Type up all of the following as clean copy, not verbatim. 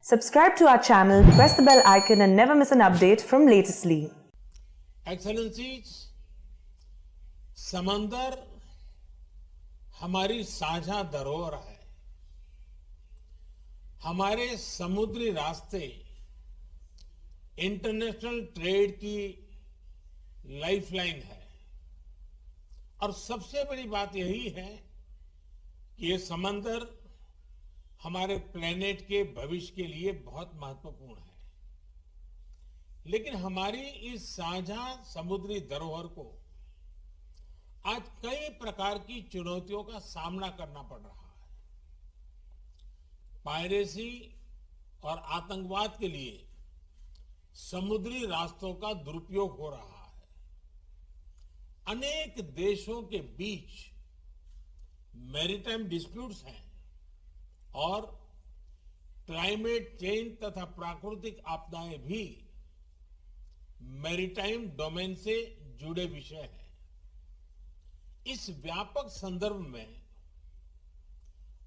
Subscribe to our channel, press the bell icon and never miss an update from Latestly. Excellencies, समंदर हमारी साझा धरोहर है। हमारे समुद्री रास्ते इंटरनेशनल ट्रेड की लाइफलाइन है और सबसे बड़ी बात यही है कि ये समंदर हमारे प्लेनेट के भविष्य के लिए बहुत महत्वपूर्ण है। लेकिन हमारी इस साझा समुद्री धरोहर को आज कई प्रकार की चुनौतियों का सामना करना पड़ रहा है। पायरेसी और आतंकवाद के लिए समुद्री रास्तों का दुरुपयोग हो रहा है। अनेक देशों के बीच मैरीटाइम डिस्प्यूट्स हैं और क्लाइमेट चेंज तथा प्राकृतिक आपदाएं भी मैरीटाइम डोमेन से जुड़े विषय हैं। इस व्यापक संदर्भ में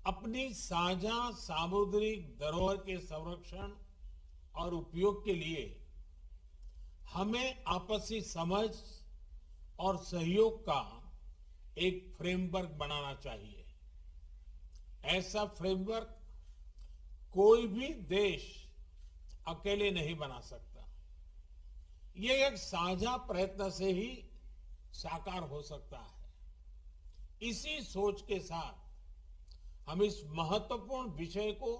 अपनी साझा सामुद्रिक धरोहर के संरक्षण और उपयोग के लिए हमें आपसी समझ और सहयोग का एक फ्रेमवर्क बनाना चाहिए। ऐसा फ्रेमवर्क कोई भी देश अकेले नहीं बना सकता। ये एक साझा प्रयत्न से ही साकार हो सकता है। इसी सोच के साथ हम इस महत्वपूर्ण विषय को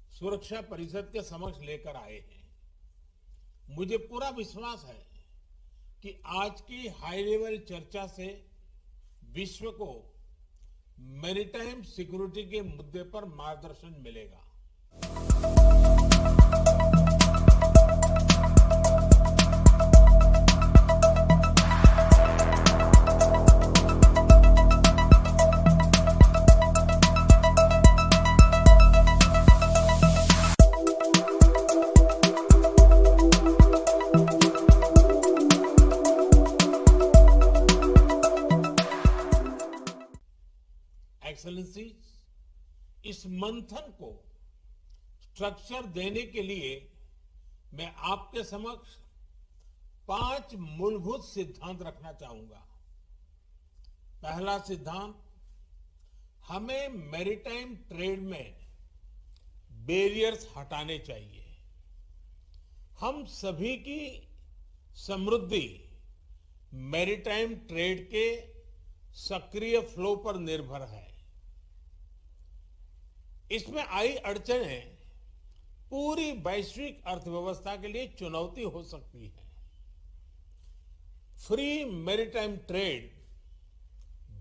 सुरक्षा परिषद के समक्ष लेकर आए हैं। मुझे पूरा विश्वास है कि आज की हाई लेवल चर्चा से विश्व को मैरीटाइम सिक्योरिटी के मुद्दे पर मार्गदर्शन मिलेगा। एक्सेलेंसीज, इस मंथन को स्ट्रक्चर देने के लिए मैं आपके समक्ष 5 मूलभूत सिद्धांत रखना चाहूंगा। पहला सिद्धांत, हमें मैरीटाइम ट्रेड में बैरियर्स हटाने चाहिए। हम सभी की समृद्धि मैरीटाइम ट्रेड के सक्रिय फ्लो पर निर्भर है। इसमें आई अड़चनें पूरी वैश्विक अर्थव्यवस्था के लिए चुनौती हो सकती है। फ्री मैरीटाइम ट्रेड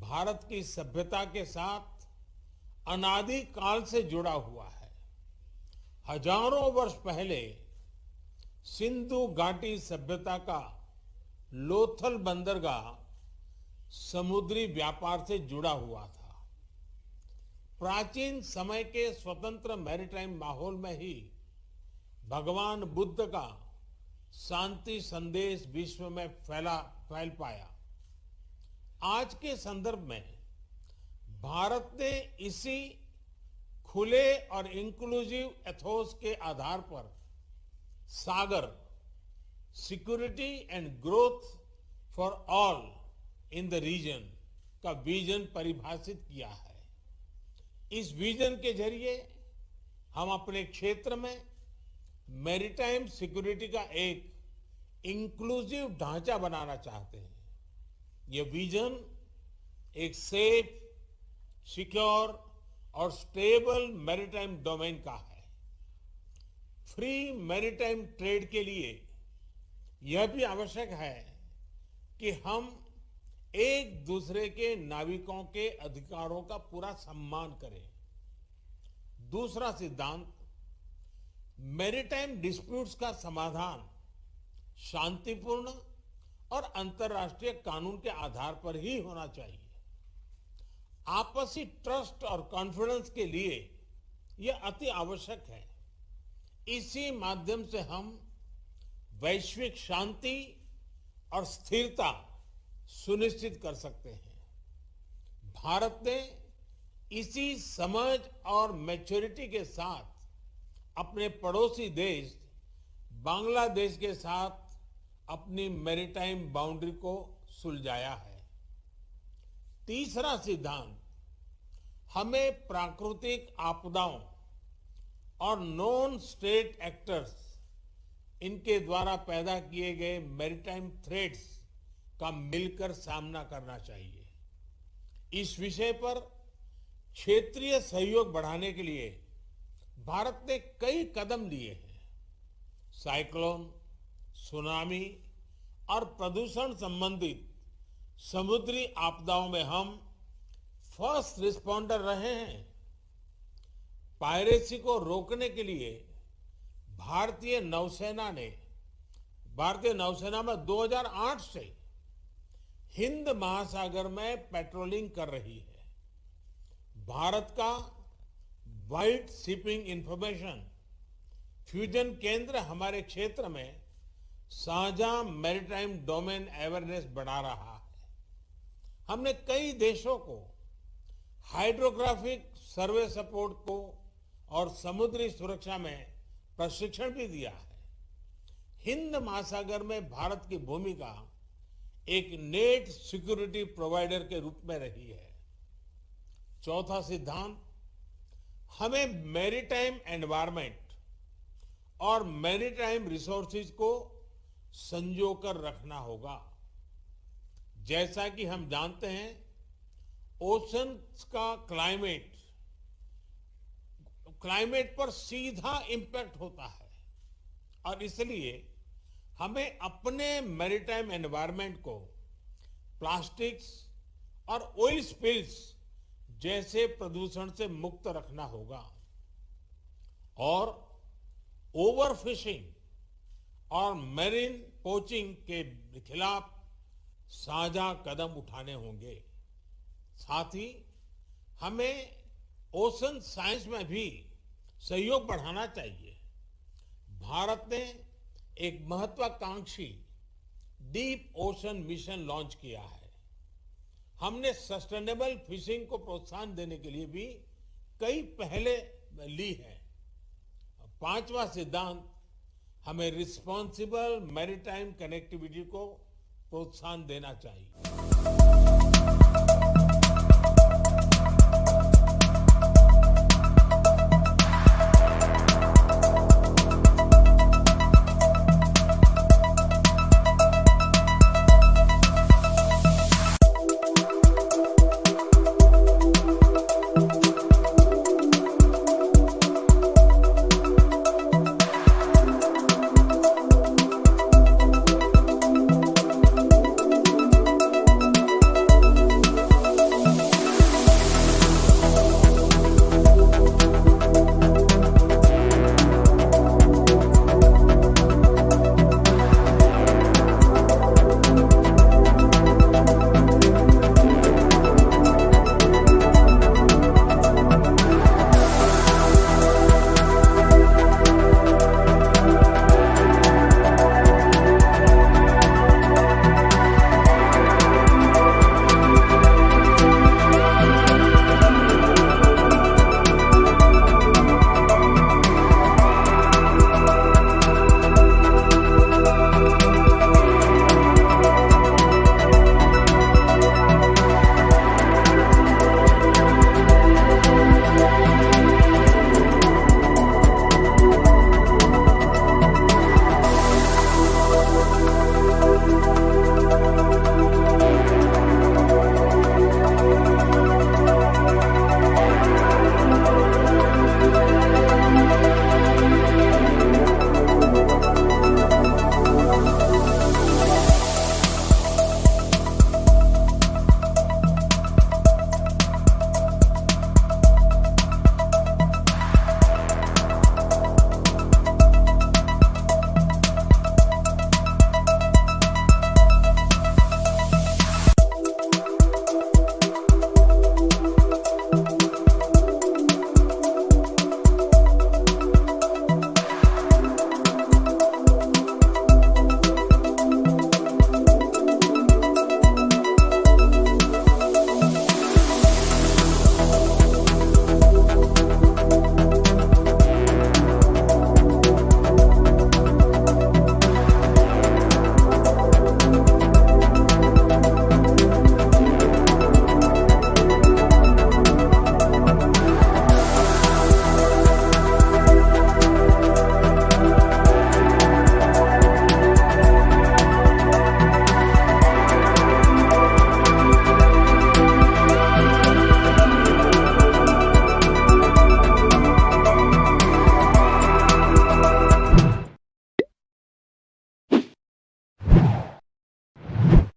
भारत की सभ्यता के साथ अनादि काल से जुड़ा हुआ है। हजारों वर्ष पहले सिंधु घाटी सभ्यता का लोथल बंदरगाह समुद्री व्यापार से जुड़ा हुआ था। प्राचीन समय के स्वतंत्र मैरीटाइम माहौल में ही भगवान बुद्ध का शांति संदेश विश्व में फैल पाया। आज के संदर्भ में भारत ने इसी खुले और इंक्लूसिव एथोस के आधार पर SAGAR, security and growth for all in the region का विजन परिभाषित किया है। इस विजन के जरिए हम अपने क्षेत्र में मैरीटाइम सिक्योरिटी का एक इंक्लूसिव ढांचा बनाना चाहते हैं। यह विजन एक सेफ, सिक्योर और स्टेबल मैरीटाइम डोमेन का है। फ्री मैरीटाइम ट्रेड के लिए यह भी आवश्यक है कि हम एक दूसरे के नाविकों के अधिकारों का पूरा सम्मान करें। दूसरा सिद्धांत, मैरीटाइम डिस्प्यूट्स का समाधान शांतिपूर्ण और अंतर्राष्ट्रीय कानून के आधार पर ही होना चाहिए। आपसी ट्रस्ट और कॉन्फिडेंस के लिए यह अति आवश्यक है। इसी माध्यम से हम वैश्विक शांति और स्थिरता सुनिश्चित कर सकते हैं। भारत ने इसी समझ और मैच्योरिटी के साथ अपने पड़ोसी देश बांग्लादेश के साथ अपनी मैरीटाइम बाउंड्री को सुलझाया है। तीसरा सिद्धांत, हमें प्राकृतिक आपदाओं और नॉन स्टेट एक्टर्स इनके द्वारा पैदा किए गए मैरीटाइम थ्रेट्स का मिलकर सामना करना चाहिए। इस विषय पर क्षेत्रीय सहयोग बढ़ाने के लिए भारत ने कई कदम लिए हैं। साइक्लोन, सुनामी और प्रदूषण संबंधित समुद्री आपदाओं में हम फर्स्ट रिस्पॉन्डर रहे हैं। पायरेसी को रोकने के लिए भारतीय नौसेना में 2008 से हिंद महासागर में पेट्रोलिंग कर रही है। भारत का व्हाइट शिपिंग इंफॉर्मेशन फ्यूजन केंद्र हमारे क्षेत्र में साझा मैरीटाइम डोमेन अवेयरनेस बढ़ा रहा है। हमने कई देशों को हाइड्रोग्राफिक सर्वे सपोर्ट को और समुद्री सुरक्षा में प्रशिक्षण भी दिया है। हिंद महासागर में भारत की भूमिका एक नेट सिक्योरिटी प्रोवाइडर के रूप में रही है। चौथा सिद्धांत, हमें मैरीटाइम एनवायरनमेंट और मैरीटाइम रिसोर्सेज को संजोकर रखना होगा। जैसा कि हम जानते हैं, ओशन का क्लाइमेट पर सीधा इंपैक्ट होता है और इसलिए हमें अपने मैरीटाइम एनवायरनमेंट को प्लास्टिक्स और ऑयल स्पिल्स जैसे प्रदूषण से मुक्त रखना होगा और ओवरफिशिंग और मैरीन पोचिंग के खिलाफ साझा कदम उठाने होंगे। साथ ही हमें ओशन साइंस में भी सहयोग बढ़ाना चाहिए। भारत ने एक महत्वाकांक्षी डीप ओशन मिशन लॉन्च किया है। हमने सस्टेनेबल फिशिंग को प्रोत्साहन देने के लिए भी कई पहले ली है। पांचवा सिद्धांत, हमें रिस्पॉन्सिबल मैरीटाइम कनेक्टिविटी को प्रोत्साहन देना चाहिए।